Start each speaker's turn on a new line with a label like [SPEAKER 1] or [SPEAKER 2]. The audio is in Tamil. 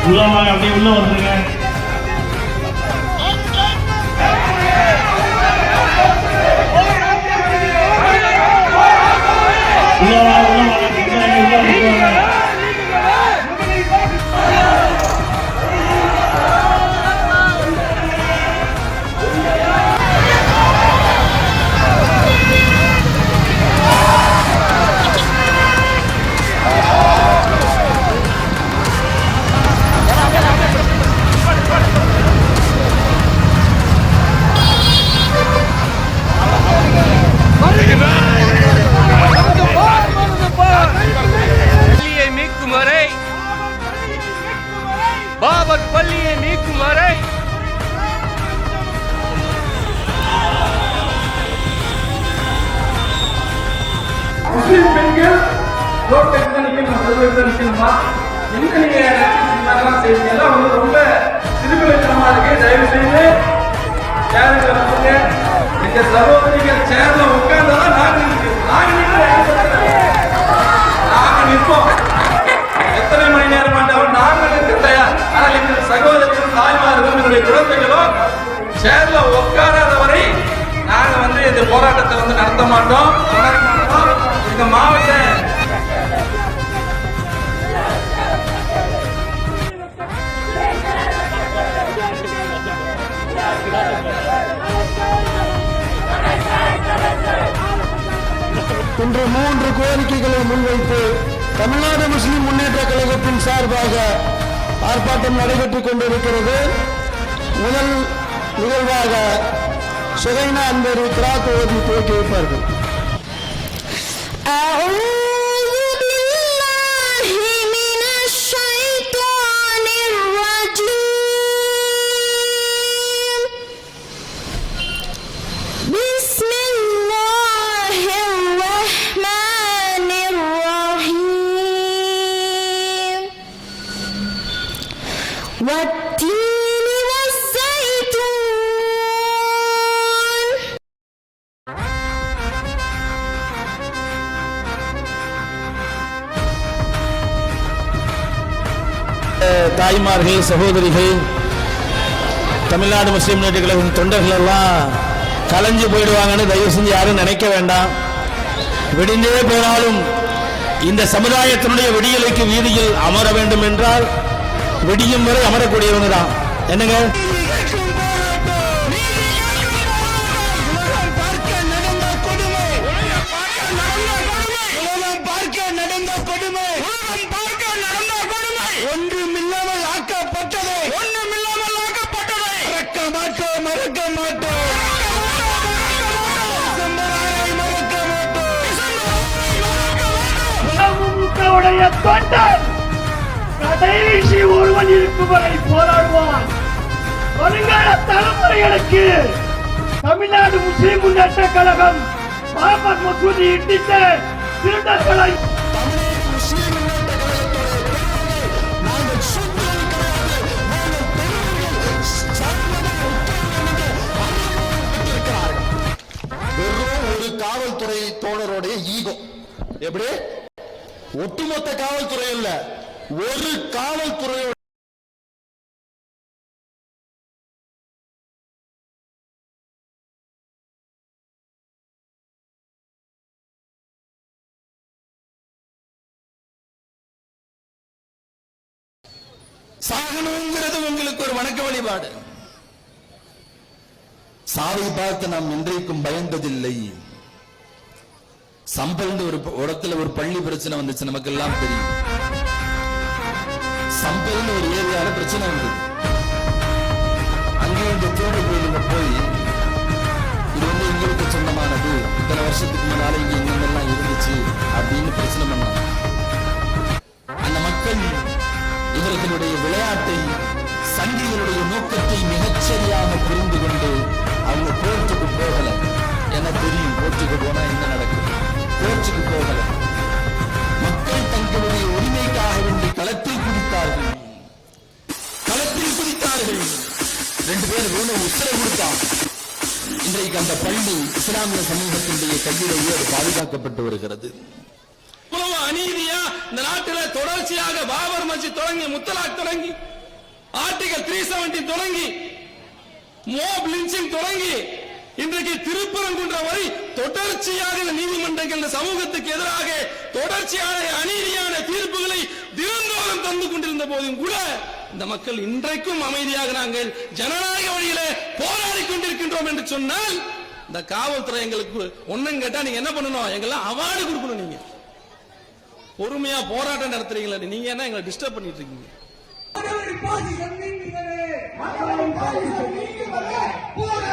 [SPEAKER 1] உள்ளவங்க அப்படியே உள்ள வந்துருங்க.
[SPEAKER 2] பாபர் பள்ளியை நீக்கும் வரை
[SPEAKER 3] முஸ்லிம் பெண்கள் ரோட்ல நிக்கணுமா எங்க நீங்க எல்லாம் வந்து ரொம்ப சிறுபிள்ளைத்தனமா இருக்கு. தயவு செய்து சேர்ல வந்து எங்க சகோதரிகள் சேர்ல உட்கார்ந்தாதான் நாங்க நிற்போம். எத்தனை மணி நேரம் ஆண்டாலும் நாங்கள் நிற்க தயார். ஆனால் எங்கள் சகோதரிகளும் தாய்மார்களும் என்னுடைய குழந்தைகளும் சேர்ல உட்காராத வரை நாங்க வந்து இந்த போராட்டத்தை வந்து நடத்த மாட்டோம். இந்த மாவட்ட
[SPEAKER 4] இன்று 3 கோரிக்கைகளை முன்வைத்து தமிழ்நாடு முஸ்லிம் முன்னேற்ற கழகத்தின் சார்பாக ஆர்ப்பாட்டம் நடைபெற்றுக் கொண்டிருக்கிறது. முதல் நிகழ்வாக சுகைனா என்பது கிராத் ஓதி துவக்கி வைப்பார்கள்.
[SPEAKER 5] والتين والزيتون
[SPEAKER 4] தாய்மார்கள், சகோதரிகள், தமிழ்நாடு முஸ்லிம் முன்னேற்ற கழகத்தின் தொண்டர்கள் எல்லாம் கலைஞ்சு போயிடுவாங்கன்னு தயவு செஞ்சு யாரும் நினைக்க வேண்டாம். விடிந்தே போனாலும் இந்த சமுதாயத்தினுடைய விடியலுக்கு வீதியில் அமர வேண்டும் என்றால் விடியும் வரை அமரக்கூடியவங்க தான். என்னங்க ஒன்றுமில்லாமல் ஆக்கப்பட்டது, மறக்க மாட்டோம், மறக்க மாட்டோம்,
[SPEAKER 1] கடைசி ஒருவன் இருக்கும் வரை போராடுவான். வருங்கால தலைமுறைகளுக்கு தமிழ்நாடு முஸ்லிம் முன்னேற்ற கழகம் பாபர் மசூதி இடித்த திருடர்களை
[SPEAKER 4] காவல்துறை தோழருடைய ஈகோ எப்படி ஒட்டுமொத்த காவல்துறை இல்ல, ஒரு காவல்துறை சாகணுங்கிறது உங்களுக்கு ஒரு வணக்க வழிபாடு. சாவை பார்த்து நாம் இன்றைக்கும் பயந்ததில்லை. சம்பல்னு ஒரு இடத்துல ஒரு பள்ளி பிரச்சனை வந்துச்சு, நமக்கு எல்லாம் தெரியும். சம்பல்னு ஒரு ஏரியால பிரச்சனை வந்தது. அங்கே இந்த தோடு கோயிலுங்க போய் இது வந்து எங்களுக்கு சொந்தமானது, இத்தனை வருஷத்துக்கு முன்னால இங்க எங்கெல்லாம் இருந்துச்சு அப்படின்னு பிரச்சனை பண்ணாங்க. அந்த மக்கள் இவர்களுடைய விளையாட்டை, சங்கிகளுடைய நோக்கத்தை மிகச்சரியாக புரிந்து கொண்டு அவங்க கோர்ட்டுக்கு போகல. என தெரியும் கோர்ட்டுக்கு போனா என்ன நடக்கும். கோர்ட்டுக்கு போகல. மக்கள் தங்களுடைய உரிமைக்காக வேண்டி களத்தில் குதித்தார்கள். களத்தில் குதித்தார்கள். 2 பேர் உத்தரவு கொடுத்தார். இன்றைக்கு அந்த பள்ளி இஸ்லாமிய சமூகத்தினுடைய கையிலேயே அது பாதுகாக்கப்பட்டு வருகிறது.
[SPEAKER 3] அநீதியா இந்த நாட்டில் தொடர்ச்சியாக பாபர் மஸ்ஜித் தொடங்கி, முத்தலாக் தொடங்கி, ஆர்டிகல் 370 தொடங்கி, மோப் லிஞ்சிங் தொடங்கி, இன்றைக்கு திருப்பரங்குன்றம் வரை தொடர்ச்சியாக இந்த நீதிமன்றங்கள் இந்த சமூகத்துக்கு எதிராக தொடர்ச்சியான அநீதியான தீர்ப்புகளை தினந்தோறும் தந்து கொண்டிருந்த போதும் கூட இந்த மக்கள் இன்றைக்கும் அமைதியாக நாங்கள் ஜனநாயக வழியில போராடி கொண்டிருக்கின்றோம் என்று சொன்னால், இந்த காவல்துறை எங்களுக்கு ஒன்னும் கேட்டா நீங்க என்ன பண்ணணும், எங்கெல்லாம் அவார்டு கொடுக்கணும். நீங்க பொறுமையா போராட்டம் நடத்துறீங்களா, நீங்க என்ன எங்களை டிஸ்டர்ப் பண்ணிட்டு இருக்கீங்க?
[SPEAKER 1] போராட்டம்